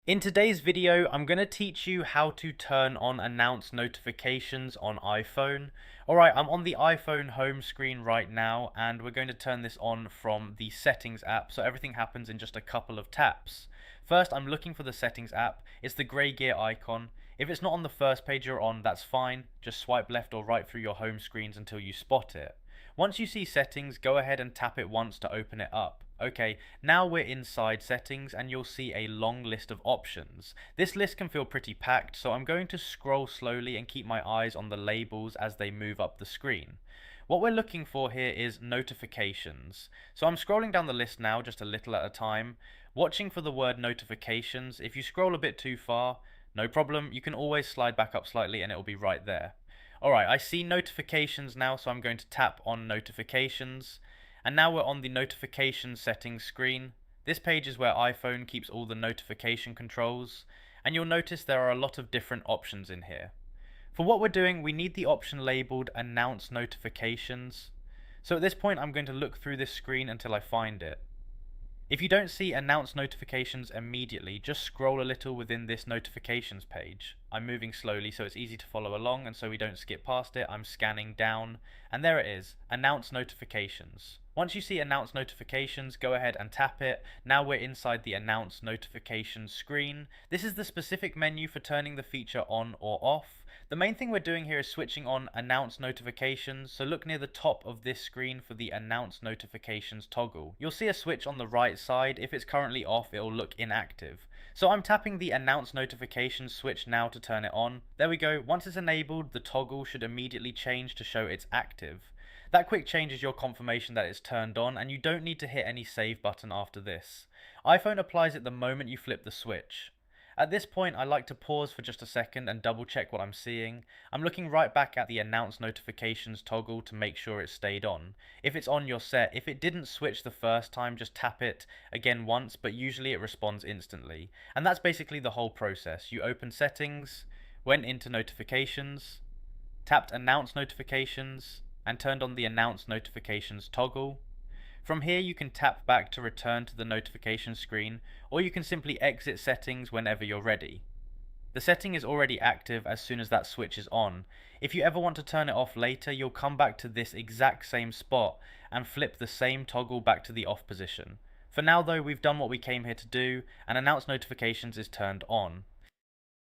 In today's video, I'm going to teach you how to turn on announce notifications on iPhone. Alright, I'm on the iPhone home screen right now, and we're going to turn this on from the settings app, so everything happens in just a couple of taps. First, I'm looking for the settings app. It's the grey gear icon. If it's not on the first page you're on, that's fine. Just swipe left or right through your home screens until you spot it. Once you see settings, go ahead and tap it once to open it up. Okay, now we're inside settings and you'll see a long list of options. This list can feel pretty packed, so I'm going to scroll slowly and keep my eyes on the labels as they move up the screen. What we're looking for here is notifications. So I'm scrolling down the list now just a little at a time, watching for the word notifications. If you scroll a bit too far, no problem, you can always slide back up slightly and it will be right there. Alright, I see notifications now, so I'm going to tap on notifications. And now we're on the notification settings screen. This page is where iPhone keeps all the notification controls. And you'll notice there are a lot of different options in here. For what we're doing, we need the option labeled announce notifications. So at this point, I'm going to look through this screen until I find it. If you don't see announce notifications immediately, just scroll a little within this notifications page. I'm moving slowly so it's easy to follow along, and so we don't skip past it. I'm scanning down, and there it is, announce notifications. Once you see announce notifications, go ahead and tap it. Now we're inside the announce notifications screen. This is the specific menu for turning the feature on or off. The main thing we're doing here is switching on announce notifications, so look near the top of this screen for the announce notifications toggle. You'll see a switch on the right side. If it's currently off, it will look inactive. So I'm tapping the announce notifications switch now to turn it on. There we go. Once it's enabled, the toggle should immediately change to show it's active. That quick change is your confirmation that it's turned on, and you don't need to hit any save button after this. iPhone applies it the moment you flip the switch. At this point, I like to pause for just a second and double check what I'm seeing. I'm looking right back at the announce notifications toggle to make sure it stayed on. If it's on, you're set. If it didn't switch the first time, just tap it again once, but usually it responds instantly. And that's basically the whole process. You open settings, went into notifications, tapped announce notifications, and turned on the announce notifications toggle. From here you can tap back to return to the notification screen, or you can simply exit settings whenever you're ready. The setting is already active as soon as that switch is on. If you ever want to turn it off later, you'll come back to this exact same spot and flip the same toggle back to the off position. For now though, we've done what we came here to do, and announce notifications is turned on.